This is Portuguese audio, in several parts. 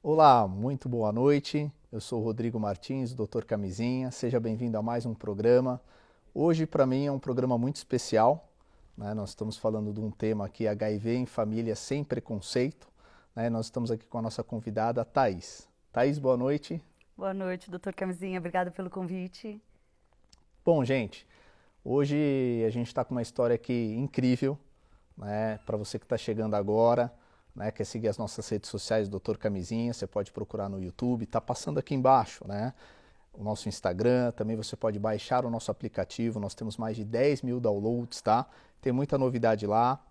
Olá, muito boa noite. Eu sou o Rodrigo Martins, Dr. Camisinha. Seja bem-vindo a mais um programa. Hoje, para mim, é um programa muito especial, né? Nós estamos falando de um tema aqui, HIV em família sem preconceito, né? Nós estamos aqui com a nossa convidada, Thaís. Thaís, boa noite. Boa noite, doutor Camisinha. Obrigada pelo convite. Bom, gente, hoje a gente está com uma história aqui incrível, né? Para você que está chegando agora, né, quer seguir as nossas redes sociais, Dr. Camisinha, você pode procurar no YouTube, está passando aqui embaixo, né? O nosso Instagram, também você pode baixar o nosso aplicativo, nós temos mais de 10 mil downloads, tá? Tem muita novidade lá,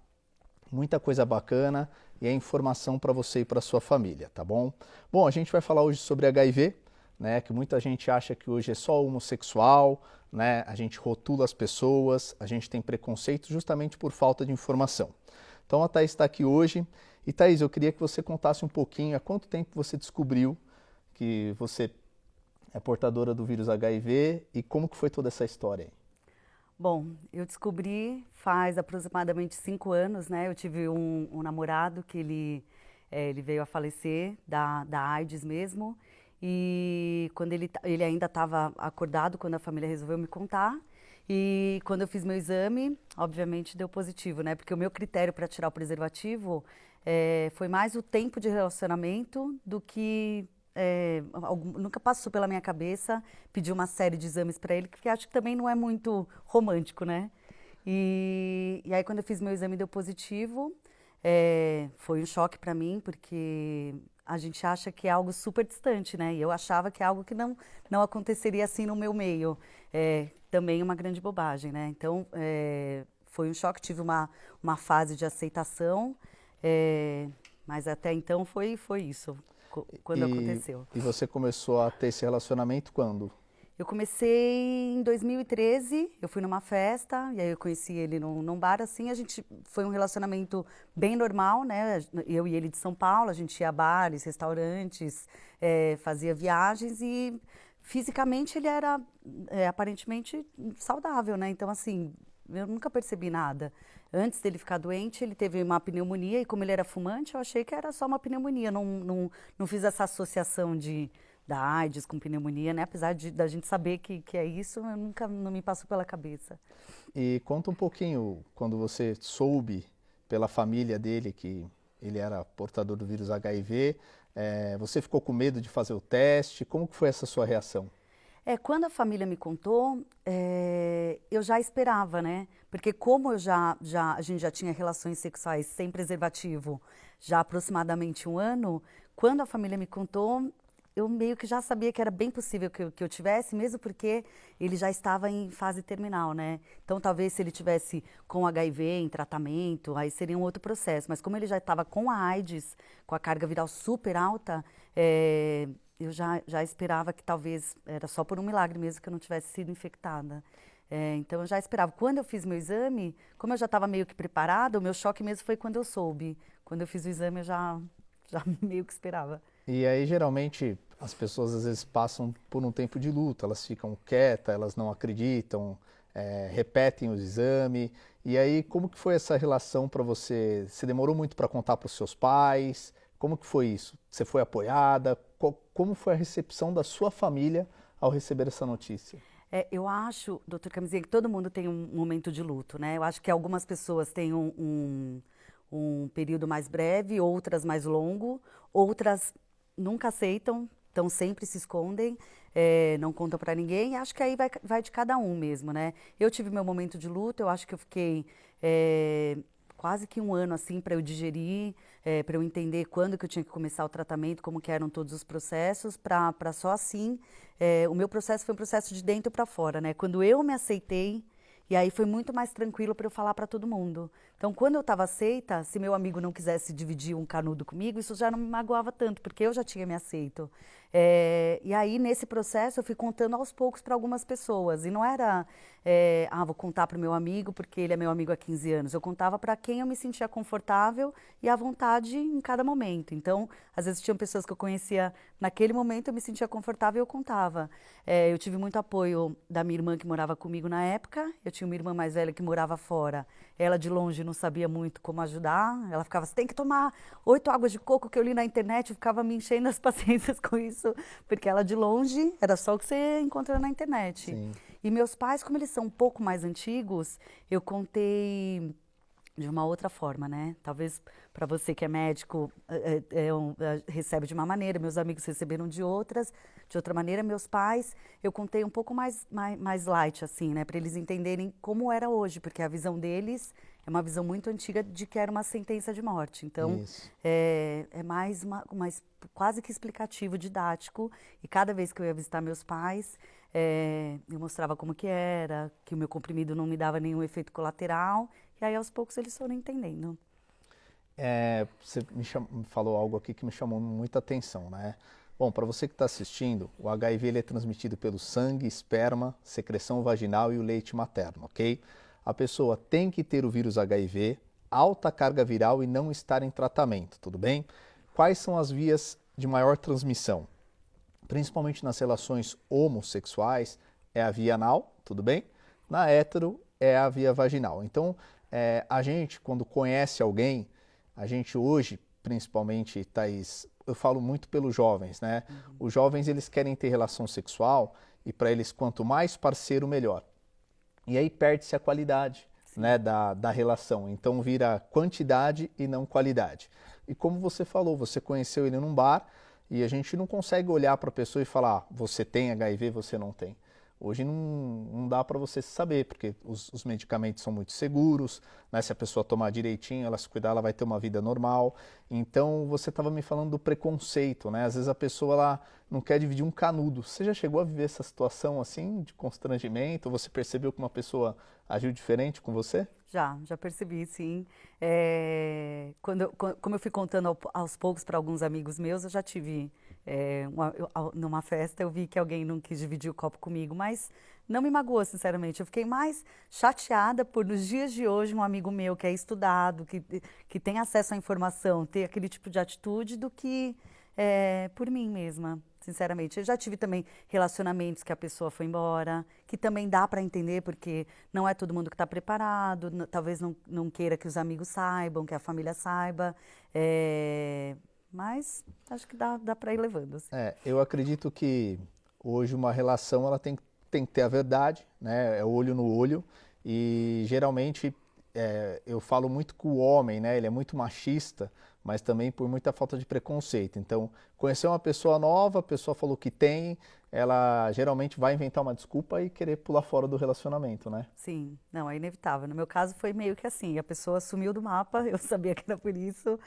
muita coisa bacana e é informação para você e para sua família, tá bom? Bom, a gente vai falar hoje sobre HIV, né, que muita gente acha que hoje é só homossexual, né? A gente rotula as pessoas, a gente tem preconceito justamente por falta de informação. Então a Thaís está aqui hoje. E Thaís, eu queria que você contasse um pouquinho há quanto tempo você descobriu que você é portadora do vírus HIV e como que foi toda essa história aí? Bom, eu descobri faz aproximadamente 5 anos, né? Eu tive um namorado que ele veio a falecer da AIDS mesmo. E quando ele ainda estava acordado, quando a família resolveu me contar. E quando eu fiz meu exame, obviamente deu positivo, né? Porque o meu critério para tirar o preservativo foi mais o tempo de relacionamento do que nunca passou pela minha cabeça pedir uma série de exames para ele, porque acho que também não é muito romântico, né? E aí quando eu fiz meu exame deu positivo, foi um choque para mim, porque a gente acha que é algo super distante, né? E eu achava que é algo que não aconteceria assim no meu meio. Também uma grande bobagem, né? Então, foi um choque, tive uma fase de aceitação, mas até então foi isso, quando aconteceu. E você começou a ter esse relacionamento quando? Eu comecei em 2013, eu fui numa festa, e aí eu conheci ele num bar, assim, foi um relacionamento bem normal, né? Eu e ele de São Paulo, a gente ia a bares, restaurantes, fazia viagens e fisicamente ele era aparentemente saudável, né? Então, assim, eu nunca percebi nada. Antes dele ficar doente, ele teve uma pneumonia e como ele era fumante, eu achei que era só uma pneumonia, não fiz essa associação da AIDS com pneumonia, né? Apesar da gente saber que é isso, eu não me passou pela cabeça. E conta um pouquinho, quando você soube pela família dele que ele era portador do vírus HIV, você ficou com medo de fazer o teste? Como que foi essa sua reação? Quando a família me contou, eu já esperava, né? Porque como a gente já tinha relações sexuais sem preservativo já há aproximadamente 1 ano, quando a família me contou, eu meio que já sabia que era bem possível que eu tivesse, mesmo porque ele já estava em fase terminal, né? Então, talvez se ele tivesse com HIV em tratamento, aí seria um outro processo. Mas como ele já estava com a AIDS, com a carga viral super alta, eu já esperava que talvez era só por um milagre mesmo que eu não tivesse sido infectada. Então, eu já esperava. Quando eu fiz meu exame, como eu já estava meio que preparada, o meu choque mesmo foi quando eu soube. Quando eu fiz o exame, eu já meio que esperava. E aí, geralmente, as pessoas às vezes passam por um tempo de luto, elas ficam quietas, elas não acreditam, repetem o exame. E aí, como que foi essa relação para você? Você demorou muito para contar para os seus pais? Como que foi isso? Você foi apoiada? Como foi a recepção da sua família ao receber essa notícia? Eu acho, doutor Camisinha, que todo mundo tem um momento de luto, né? Eu acho que algumas pessoas têm um período mais breve, outras mais longo, outras nunca aceitam, então sempre se escondem, não contam para ninguém. Acho que aí vai de cada um mesmo, né? Eu tive meu momento de luto, eu acho que eu fiquei quase que 1 ano assim para eu digerir, para eu entender quando que eu tinha que começar o tratamento, como que eram todos os processos, para só assim. O meu processo foi um processo de dentro para fora, né? Quando eu me aceitei, e aí foi muito mais tranquilo para eu falar para todo mundo. Então, quando eu estava aceita, se meu amigo não quisesse dividir um canudo comigo, isso já não me magoava tanto, porque eu já tinha me aceito. E aí, nesse processo, eu fui contando aos poucos para algumas pessoas. E não era, vou contar para o meu amigo, porque ele é meu amigo há 15 anos. Eu contava para quem eu me sentia confortável e à vontade em cada momento. Então, às vezes, tinham pessoas que eu conhecia naquele momento, eu me sentia confortável e eu contava. Eu tive muito apoio da minha irmã que morava comigo na época. Eu tinha uma irmã mais velha que morava fora. Ela, de longe, não sabia muito como ajudar. Ela ficava, você tem que tomar 8 águas de coco que eu li na internet. Eu ficava me enchendo as paciências com isso, porque ela, de longe, era só o que você encontra na internet. Sim. E meus pais, como eles são um pouco mais antigos, eu contei de uma outra forma, né? Talvez para você que é médico recebe de uma maneira, meus amigos receberam de outra maneira. Meus pais, eu contei um pouco mais light, assim, né? Para eles entenderem como era hoje, porque a visão deles é uma visão muito antiga de que era uma sentença de morte. Então, é mais quase que explicativo, didático. E cada vez que eu ia visitar meus pais, eu mostrava como que era, que o meu comprimido não me dava nenhum efeito colateral. E aí, aos poucos, eles foram entendendo. Você me falou algo aqui que me chamou muita atenção, né? Bom, para você que está assistindo, o HIV ele é transmitido pelo sangue, esperma, secreção vaginal e o leite materno, ok? A pessoa tem que ter o vírus HIV, alta carga viral e não estar em tratamento, tudo bem? Quais são as vias de maior transmissão? Principalmente nas relações homossexuais, é a via anal, tudo bem? Na hétero, é a via vaginal. Então, a gente, quando conhece alguém, a gente hoje, principalmente, Thaís, eu falo muito pelos jovens, né? Os jovens, eles querem ter relação sexual e para eles, quanto mais parceiro, melhor. E aí perde-se a qualidade, né, da relação. Então, vira quantidade e não qualidade. E como você falou, você conheceu ele num bar e a gente não consegue olhar para a pessoa e falar, você tem HIV, você não tem. Hoje não dá para você saber, porque os medicamentos são muito seguros, né? Se a pessoa tomar direitinho, ela se cuidar, ela vai ter uma vida normal. Então, você estava me falando do preconceito, né? Às vezes a pessoa ela não quer dividir um canudo. Você já chegou a viver essa situação assim, de constrangimento? Você percebeu que uma pessoa agiu diferente com você? Já percebi, sim. Como eu fui contando aos poucos para alguns amigos meus, eu já tive, numa festa, eu vi que alguém não quis dividir o copo comigo, mas não me magoou, sinceramente. Eu fiquei mais chateada por, nos dias de hoje, um amigo meu que é estudado, que tem acesso à informação, ter aquele tipo de atitude, do que por mim mesma. Sinceramente, eu já tive também relacionamentos que a pessoa foi embora, que também dá para entender, porque não é todo mundo que está preparado, talvez não queira que os amigos saibam, que a família saiba, mas acho que dá para ir levando. Assim. Eu acredito que hoje uma relação ela tem que ter a verdade, né? É olho no olho e geralmente eu falo muito com o homem, né? Ele é muito machista, mas também por muita falta de preconceito. Então, conhecer uma pessoa nova, a pessoa falou que tem, ela geralmente vai inventar uma desculpa e querer pular fora do relacionamento, né? Sim, não, é inevitável. No meu caso foi meio que assim, a pessoa sumiu do mapa, eu sabia que era por isso,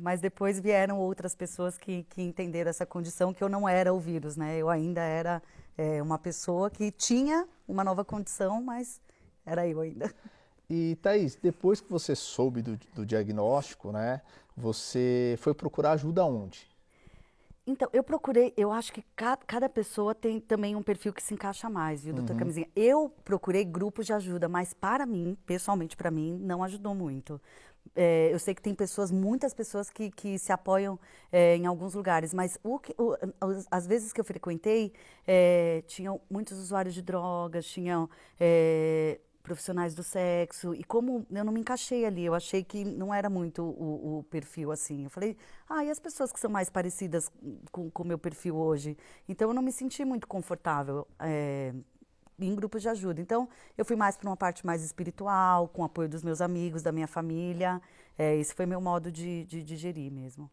mas depois vieram outras pessoas que entenderam essa condição, que eu não era o vírus, né? Eu ainda era uma pessoa que tinha uma nova condição, mas era eu ainda. E Thaís, depois que você soube do diagnóstico, né, você foi procurar ajuda onde? Então, eu acho que cada pessoa tem também um perfil que se encaixa mais, viu, doutor Camisinha? Eu procurei grupos de ajuda, mas para mim, pessoalmente para mim, não ajudou muito. Eu sei que tem muitas pessoas que se apoiam em alguns lugares, mas as vezes que eu frequentei, tinham muitos usuários de drogas, tinham profissionais do sexo, e como eu não me encaixei ali, eu achei que não era muito o perfil assim. Eu falei, e as pessoas que são mais parecidas com o meu perfil hoje? Então eu não me senti muito confortável em grupos de ajuda. Então eu fui mais para uma parte mais espiritual, com o apoio dos meus amigos, da minha família. Esse foi meu modo de digerir mesmo.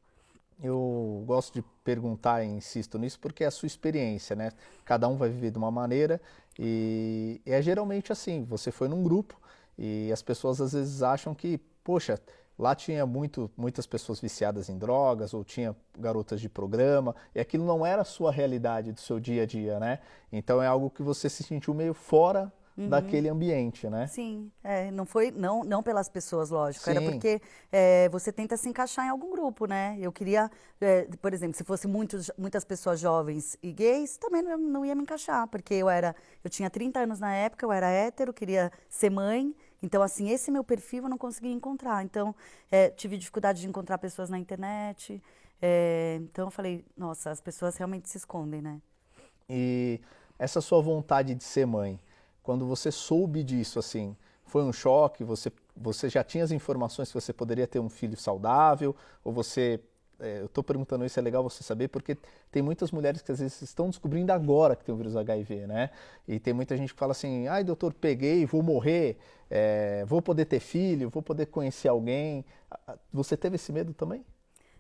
Eu gosto de perguntar e insisto nisso porque é a sua experiência, né? Cada um vai viver de uma maneira e é geralmente assim, você foi num grupo e as pessoas às vezes acham que, poxa, lá tinha muitas pessoas viciadas em drogas ou tinha garotas de programa e aquilo não era a sua realidade do seu dia a dia, né? Então é algo que você se sentiu meio fora daquele ambiente, né? Sim, não foi, não pelas pessoas, lógico, era Sim. porque você tenta se encaixar em algum grupo, né? Eu queria, por exemplo, se fosse muitas pessoas jovens e gays, também não ia me encaixar, porque eu tinha 30 anos na época, eu era hétero, queria ser mãe, então assim, esse meu perfil eu não conseguia encontrar, então tive dificuldade de encontrar pessoas na internet, então eu falei, nossa, as pessoas realmente se escondem, né? E essa sua vontade de ser mãe, quando você soube disso, assim, foi um choque? Você já tinha as informações que você poderia ter um filho saudável? Ou você. Eu estou perguntando isso, é legal você saber, porque tem muitas mulheres que às vezes estão descobrindo agora que tem o vírus HIV, né? E tem muita gente que fala assim: ai, doutor, peguei, vou morrer, vou poder ter filho, vou poder conhecer alguém. Você teve esse medo também?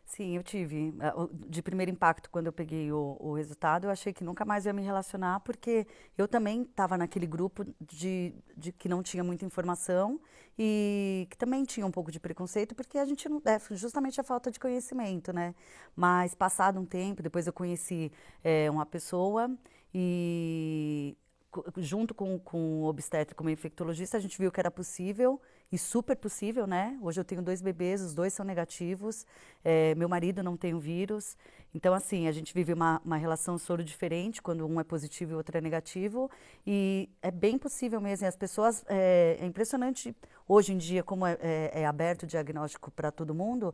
Sim, eu tive. De primeiro impacto, quando eu peguei o resultado, eu achei que nunca mais ia me relacionar, porque eu também estava naquele grupo de que não tinha muita informação e que também tinha um pouco de preconceito, porque a gente não. É justamente a falta de conhecimento, né? Mas passado um tempo, depois eu conheci uma pessoa e. Junto com o obstetra, como infectologista, a gente viu que era possível e super possível, né? Hoje eu tenho 2 bebês, os 2 são negativos, meu marido não tem o vírus. Então, assim, a gente vive uma relação soro diferente, quando um é positivo e o outro é negativo. E é bem possível mesmo. E as pessoas, é impressionante hoje em dia, como é aberto o diagnóstico para todo mundo,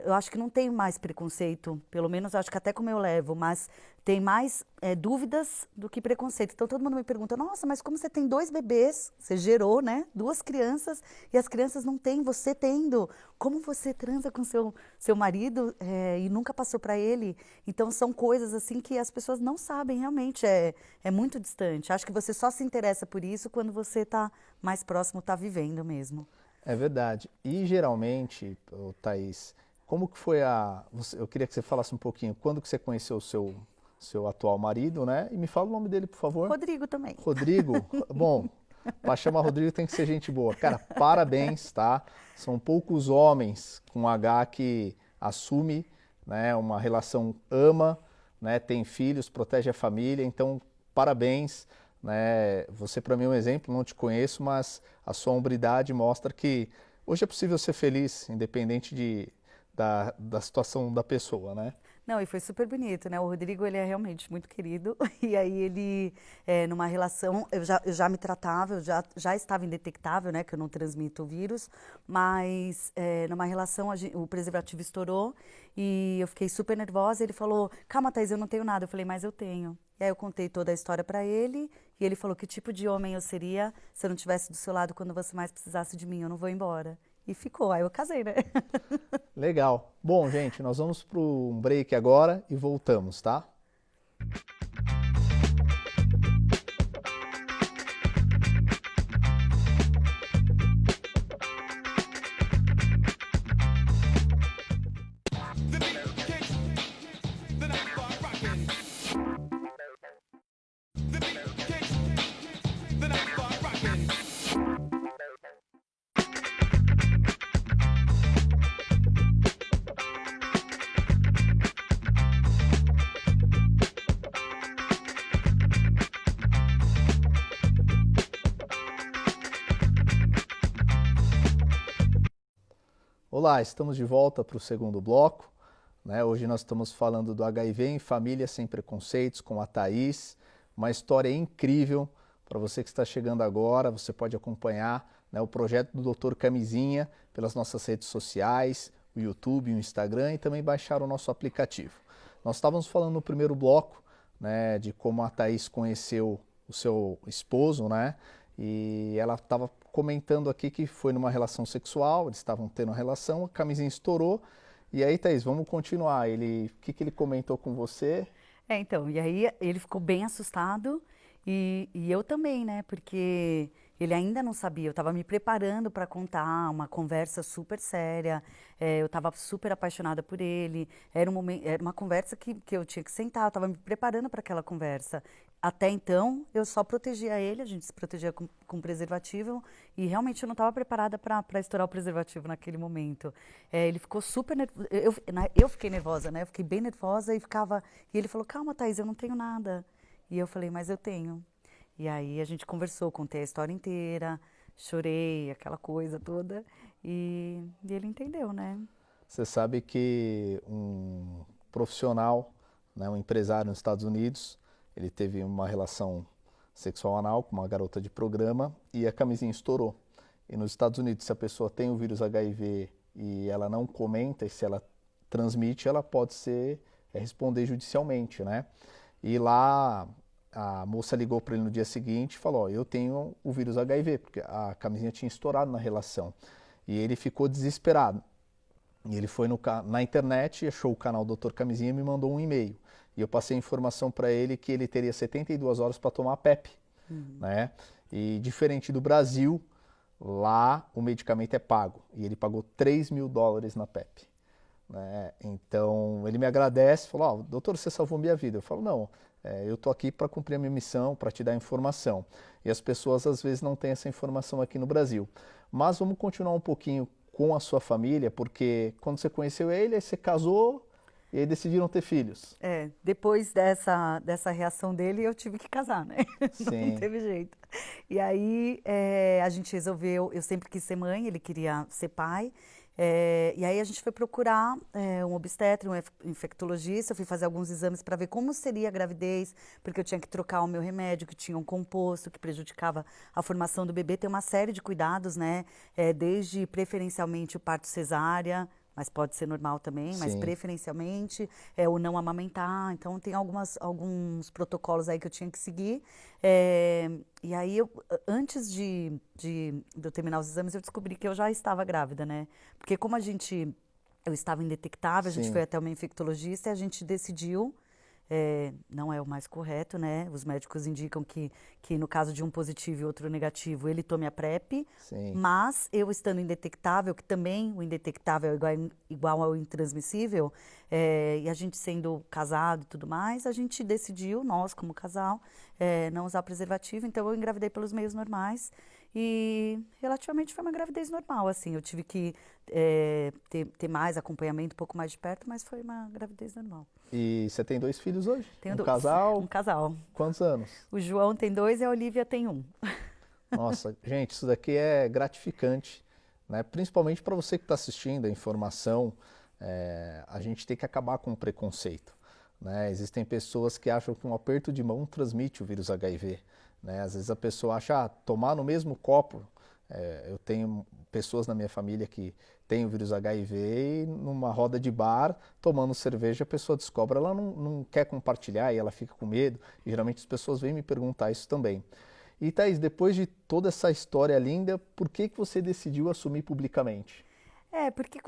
eu acho que não tem mais preconceito, pelo menos acho que até como eu levo, mas tem mais dúvidas do que preconceito. Então todo mundo me pergunta, nossa, mas como você tem 2 bebês, você gerou, né, 2 crianças, e as crianças não têm, você tendo, como você transa com seu marido e nunca passou para ele? Então são coisas assim que as pessoas não sabem realmente, é muito distante. Acho que você só se interessa por isso quando você está mais próximo, está vivendo mesmo. É verdade. E geralmente, ô, Thaís, como que foi eu queria que você falasse um pouquinho, quando que você conheceu o seu atual marido, né? E me fala o nome dele, por favor. Rodrigo também. Rodrigo. Bom, para chamar Rodrigo tem que ser gente boa. Cara, parabéns, tá? São poucos homens com H que assume, né, uma relação ama, né, tem filhos, protege a família, então parabéns, né? Você para mim é um exemplo, não te conheço, mas a sua hombridade mostra que hoje é possível ser feliz, independente da situação da pessoa, né? Não, e foi super bonito, né? O Rodrigo, ele é realmente muito querido. E aí ele, numa relação, eu já me tratava, eu já estava indetectável, né? Que eu não transmito o vírus. Mas numa relação, o preservativo estourou e eu fiquei super nervosa. Ele falou, calma, Thaís, eu não tenho nada. Eu falei, mas eu tenho. E aí eu contei toda a história para ele e ele falou, que tipo de homem eu seria se eu não estivesse do seu lado quando você mais precisasse de mim? Eu não vou embora. E ficou, aí eu casei, né? Legal. Bom, gente, nós vamos para um break agora e voltamos, tá? Olá, estamos de volta para o segundo bloco, né? Hoje nós estamos falando do HIV em família sem preconceitos com a Thaís, uma história incrível. Para você que está chegando agora, você pode acompanhar, né, o projeto do Dr. Camisinha pelas nossas redes sociais, o YouTube, o Instagram e também baixar o nosso aplicativo. Nós estávamos falando no primeiro bloco, né, de como a Thaís conheceu o seu esposo, né? E ela estava comentando aqui que foi numa relação sexual, eles estavam tendo uma relação, a camisinha estourou. E aí, Thaís, vamos continuar. O que ele comentou com você? Então, e aí ele ficou bem assustado e eu também, né? Porque ele ainda não sabia, eu estava me preparando para contar uma conversa super séria, eu estava super apaixonada por ele, era uma conversa que eu tinha que sentar, eu estava me preparando para aquela conversa. Até então, eu só protegia ele, a gente se protegia com preservativo e realmente eu não estava preparada para estourar o preservativo naquele momento. Ele ficou super nervoso, eu fiquei nervosa, né? Eu fiquei bem nervosa e ele falou, calma, Thaís, eu não tenho nada. E eu falei, mas eu tenho. E aí a gente conversou, contei a história inteira, chorei, aquela coisa toda, e ele entendeu, né? Você sabe que um profissional, né, um empresário nos Estados Unidos, ele teve uma relação sexual anal com uma garota de programa e a camisinha estourou. E nos Estados Unidos, se a pessoa tem o vírus HIV e ela não comenta, e se ela transmite, ela pode responder judicialmente, né? E lá a moça ligou para ele no dia seguinte e falou: ó, eu tenho o vírus HIV, porque a camisinha tinha estourado na relação. E ele ficou desesperado. E ele foi na internet, achou o canal Dr. Camisinha e me mandou um e-mail. E eu passei a informação para ele que ele teria 72 horas para tomar a PEP, né? E diferente do Brasil, lá o medicamento é pago. E ele pagou $3.000 na PEP. Né? Então ele me agradece, falou: oh, doutor, você salvou minha vida. Eu falo: não, eu estou aqui para cumprir a minha missão, para te dar informação. E as pessoas às vezes não têm essa informação aqui no Brasil. Mas vamos continuar um pouquinho com a sua família, porque quando você conheceu ele, aí você casou e aí decidiram ter filhos. Depois dessa reação dele, eu tive que casar, né? Sim. Não teve jeito. E aí a gente resolveu, eu sempre quis ser mãe, ele queria ser pai. E aí a gente foi procurar um obstetra, um infectologista, eu fui fazer alguns exames para ver como seria a gravidez, porque eu tinha que trocar o meu remédio, que tinha um composto que prejudicava a formação do bebê. Tem uma série de cuidados, né? Desde preferencialmente o parto cesárea, mas pode ser normal também, mas Sim. preferencialmente, o não amamentar. Então, tem alguns protocolos aí que eu tinha que seguir. E aí, antes de eu terminar os exames, eu descobri que eu já estava grávida, né? Porque como eu estava indetectável, a gente Sim. foi até uma infectologista e a gente decidiu, não é o mais correto, né? Os médicos indicam que no caso de um positivo e outro negativo, ele tome a PrEP. Sim. Mas eu estando indetectável, que também o indetectável é igual ao intransmissível, e a gente sendo casado e tudo mais, a gente decidiu, nós como casal, não usar preservativo. Então eu engravidei pelos meios normais e relativamente foi uma gravidez normal, assim. Eu tive que ter mais acompanhamento, um pouco mais de perto, mas foi uma gravidez normal. E você tem 2 filhos hoje? Tenho um 2. casal? Um casal. Quantos anos? O João tem 2 e a Olivia tem 1. Nossa, gente, isso daqui é gratificante, né? Principalmente para você que está assistindo a informação, a gente tem que acabar com o preconceito, né? Existem pessoas que acham que um aperto de mão transmite o vírus HIV, né? Às vezes a pessoa acha, tomar no mesmo copo, eu tenho pessoas na minha família que têm o vírus HIV e numa roda de bar, tomando cerveja, a pessoa descobre, ela não quer compartilhar e ela fica com medo, e geralmente as pessoas vêm me perguntar isso também. E Thaís, depois de toda essa história linda, por que você decidiu assumir publicamente? Porque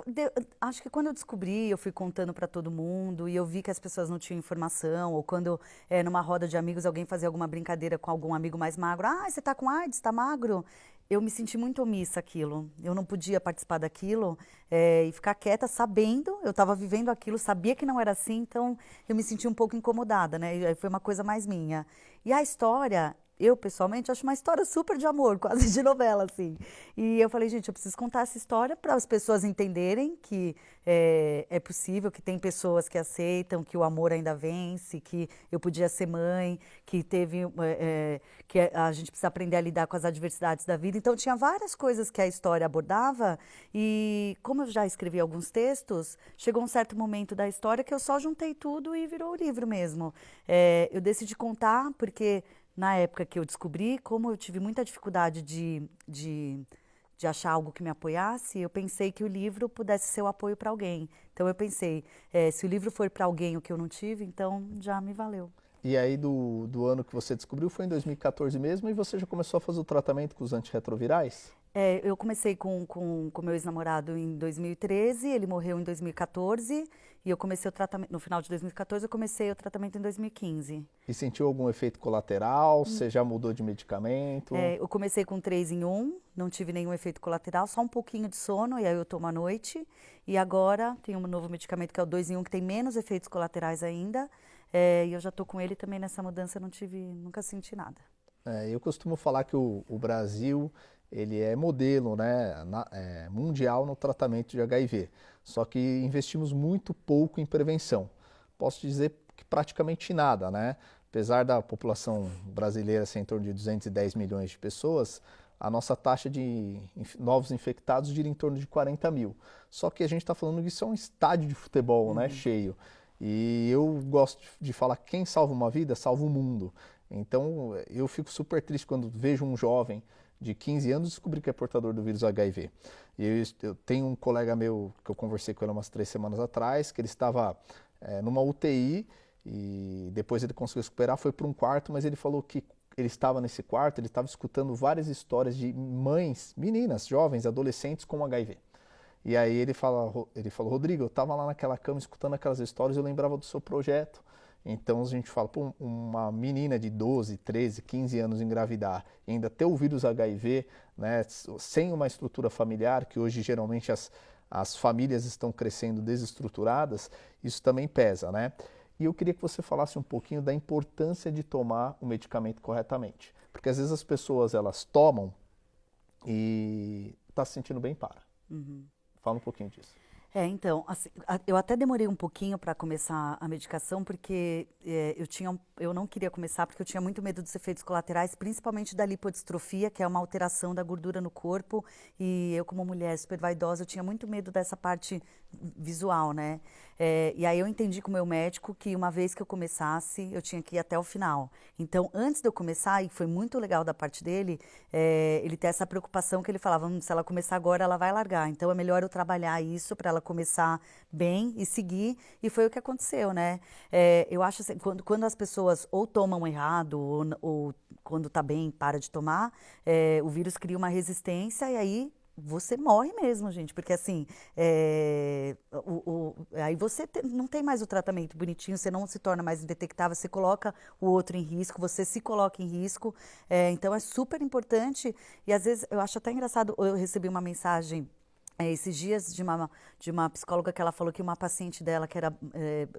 acho que quando eu descobri, eu fui contando para todo mundo e eu vi que as pessoas não tinham informação, ou quando numa roda de amigos alguém fazia alguma brincadeira com algum amigo mais magro, você tá com AIDS, tá magro? Eu me senti muito omissa aquilo, eu não podia participar daquilo e ficar quieta sabendo, eu estava vivendo aquilo, sabia que não era assim, então eu me senti um pouco incomodada, né? E aí foi uma coisa mais minha. E a história, eu, pessoalmente, acho uma história super de amor, quase de novela, assim. E eu falei, gente, eu preciso contar essa história para as pessoas entenderem que é possível, que tem pessoas que aceitam, que o amor ainda vence, que eu podia ser mãe, que que a gente precisa aprender a lidar com as adversidades da vida. Então, tinha várias coisas que a história abordava e, como eu já escrevi alguns textos, chegou um certo momento da história que eu só juntei tudo e virou o livro mesmo. Eu decidi contar porque na época que eu descobri, como eu tive muita dificuldade de achar algo que me apoiasse, eu pensei que o livro pudesse ser o apoio para alguém. Então eu pensei, se o livro for para alguém o que eu não tive, então já me valeu. E aí do ano que você descobriu foi em 2014 mesmo e você já começou a fazer o tratamento com os antirretrovirais? Eu comecei com meu ex-namorado em 2013, ele morreu em 2014 e eu comecei o tratamento, no final de 2014 eu comecei o tratamento em 2015. E sentiu algum efeito colateral? Você já mudou de medicamento? Eu comecei com 3 em 1, não tive nenhum efeito colateral, só um pouquinho de sono, e aí eu tomo à noite. E agora tem um novo medicamento que é o 2 em 1, que tem menos efeitos colaterais ainda. E eu já estou com ele também nessa mudança, nunca senti nada. Eu costumo falar que o Brasil ele é modelo, né, mundial no tratamento de HIV, só que investimos muito pouco em prevenção. Posso dizer que praticamente nada, né? apesar da população brasileira ser em torno de 210 milhões de pessoas, a nossa taxa de novos infectados gira em torno de 40 mil. Só que a gente está falando que isso é um estádio de futebol, né, cheio. E eu gosto de falar que quem salva uma vida, salva o mundo. Então, eu fico super triste quando vejo um jovem de 15 anos descobrir que é portador do vírus HIV. E eu tenho um colega meu, que eu conversei com ele umas 3 semanas atrás, que ele estava numa UTI e depois ele conseguiu recuperar, foi para um quarto, mas ele falou que ele estava nesse quarto, ele estava escutando várias histórias de mães, meninas, jovens, adolescentes com HIV. E aí ele falou, Rodrigo, eu estava lá naquela cama escutando aquelas histórias, eu lembrava do seu projeto. Então a gente fala, pô, uma menina de 12, 13, 15 anos engravidar e ainda ter o vírus HIV, né, sem uma estrutura familiar, que hoje geralmente as famílias estão crescendo desestruturadas, isso também pesa, né? E eu queria que você falasse um pouquinho da importância de tomar o medicamento corretamente. Porque às vezes as pessoas, elas tomam e tá se sentindo bem, para. Fala um pouquinho disso. Então, assim, eu até demorei um pouquinho para começar a medicação, porque eu não queria começar, porque eu tinha muito medo dos efeitos colaterais, principalmente da lipodistrofia, que é uma alteração da gordura no corpo, e eu, como mulher super vaidosa, eu tinha muito medo dessa parte visual, né? E aí eu entendi com o meu médico que uma vez que eu começasse, eu tinha que ir até o final. Então, antes de eu começar, e foi muito legal da parte dele, ele tem essa preocupação que ele falava, se ela começar agora, ela vai largar. Então, é melhor eu trabalhar isso para ela começar bem e seguir, e foi o que aconteceu, né? Eu acho assim, quando as pessoas ou tomam errado, ou quando tá bem, para de tomar, o vírus cria uma resistência e aí você morre mesmo, gente, porque assim, aí você não tem mais o tratamento bonitinho, você não se torna mais indetectável, você coloca o outro em risco, você se coloca em risco, então é super importante, e às vezes eu acho até engraçado, eu recebi uma mensagem esses dias de uma psicóloga que ela falou que uma paciente dela que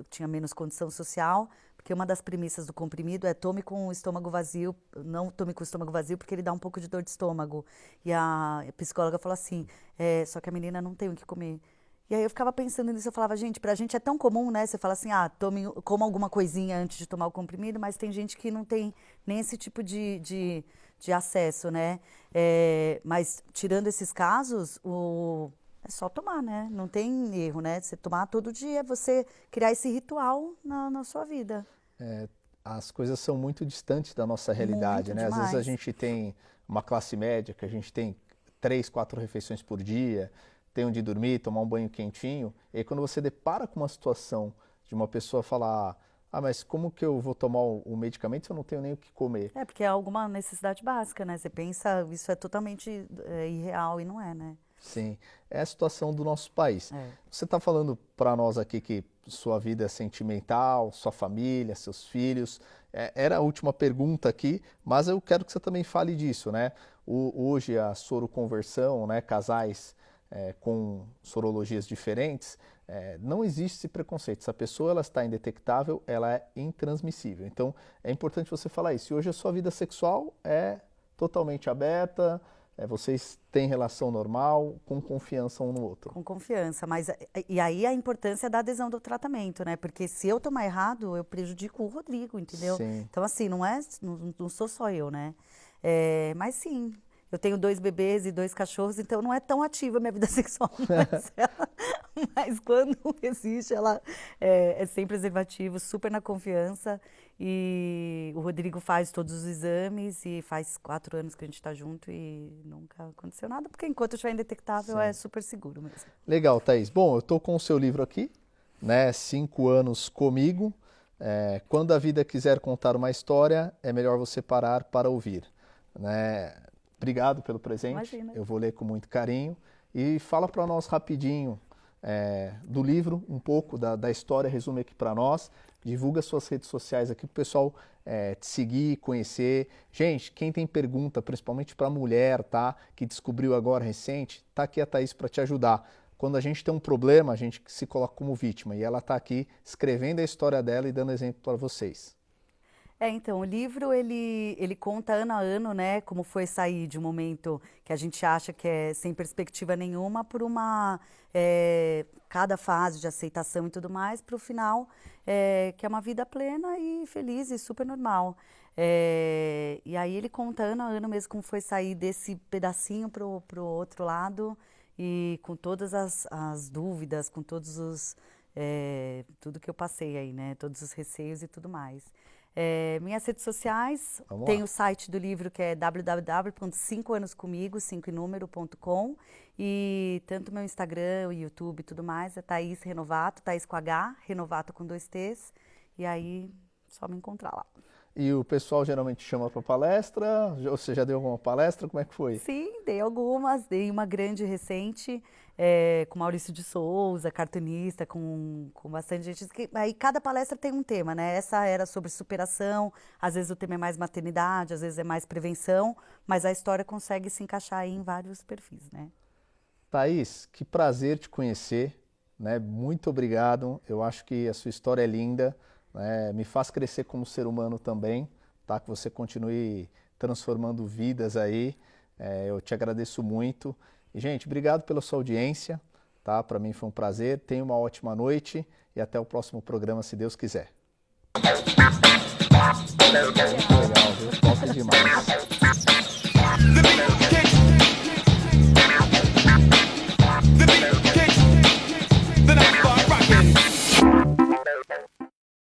tinha menos condição social, porque uma das premissas do comprimido é tome com o estômago vazio, não tome com o estômago vazio porque ele dá um pouco de dor de estômago. E a psicóloga falou assim, só que a menina não tem o que comer. E aí eu ficava pensando nisso, eu falava, gente, pra gente é tão comum, né? Você fala assim, coma alguma coisinha antes de tomar o comprimido, mas tem gente que não tem nem esse tipo de acesso, né? Mas tirando esses casos, é só tomar, né? Não tem erro, né? Você tomar todo dia, você criar esse ritual na sua vida. As coisas são muito distantes da nossa realidade, Muito né? Às vezes a demais. gente tem uma classe média, que a gente tem 3, 4 refeições por dia, tem onde dormir, tomar um banho quentinho, e aí quando você depara com uma situação de uma pessoa falar, mas como que eu vou tomar o medicamento se eu não tenho nem o que comer? Porque é alguma necessidade básica, né? Você pensa, isso é totalmente irreal e não é, né? Sim, é a situação do nosso país. É. Você está falando para nós aqui que sua vida é sentimental, sua família, seus filhos. Era a última pergunta aqui, mas eu quero que você também fale disso, né? Hoje a soroconversão, né? Casais com sorologias diferentes, não existe esse preconceito. Se a pessoa ela está indetectável, ela é intransmissível. Então é importante você falar isso. E hoje a sua vida sexual é totalmente aberta. Vocês têm relação normal, com confiança um no outro. Com confiança, mas e aí a importância da adesão do tratamento, né? Porque se eu tomar errado, eu prejudico o Rodrigo, entendeu? Sim. Então, assim, não sou só eu, né? Mas sim, eu tenho 2 bebês e 2 cachorros, então não é tão ativa a minha vida sexual, mas quando existe, ela é sem preservativo, super na confiança. E o Rodrigo faz todos os exames e faz 4 anos que a gente está junto e nunca aconteceu nada, porque enquanto eu estiver indetectável Sim. é super seguro mesmo. Legal, Thaís. Bom, eu estou com o seu livro aqui, né? 5 anos comigo. Quando a vida quiser contar uma história, é melhor você parar para ouvir, né? Obrigado pelo presente. Imagina. Eu vou ler com muito carinho. E fala para nós rapidinho do livro, um pouco da história, resume aqui para nós. Divulga suas redes sociais aqui para o pessoal te seguir, conhecer. Gente, quem tem pergunta, principalmente para a mulher, tá? Que descobriu agora recente, tá aqui a Thaís para te ajudar. Quando a gente tem um problema, a gente se coloca como vítima. E ela está aqui escrevendo a história dela e dando exemplo para vocês. Então, o livro, ele conta ano a ano, né, como foi sair de um momento que a gente acha que é sem perspectiva nenhuma, por cada fase de aceitação e tudo mais, para o final, que é uma vida plena e feliz e super normal. E aí ele conta ano a ano mesmo como foi sair desse pedacinho pro outro lado, e com todas as dúvidas, com tudo que eu passei aí, né, todos os receios e tudo mais. Minhas redes sociais, Vamos tem lá. o site do livro que é www.5anoscomigo, 5 e tanto meu Instagram, o YouTube e tudo mais, é Thaís Renovato, Thaís com H, Renovato com 2 T's, e aí só me encontrar lá. E o pessoal geralmente chama para palestra? Você já deu alguma palestra? Como é que foi? Sim, dei algumas, dei uma grande recente, com Maurício de Souza, cartunista, com bastante gente. Aí cada palestra tem um tema, né? Essa era sobre superação, às vezes o tema é mais maternidade, às vezes é mais prevenção, mas a história consegue se encaixar aí em vários perfis, né? Thaís, que prazer te conhecer, né? Muito obrigado. Eu acho que a sua história é linda, né? Me faz crescer como ser humano também, tá? Que você continue transformando vidas aí. Eu te agradeço muito. E, gente, obrigado pela sua audiência, tá? Para mim foi um prazer. Tenha uma ótima noite e até o próximo programa, se Deus quiser. Muito legal, viu? Top demais.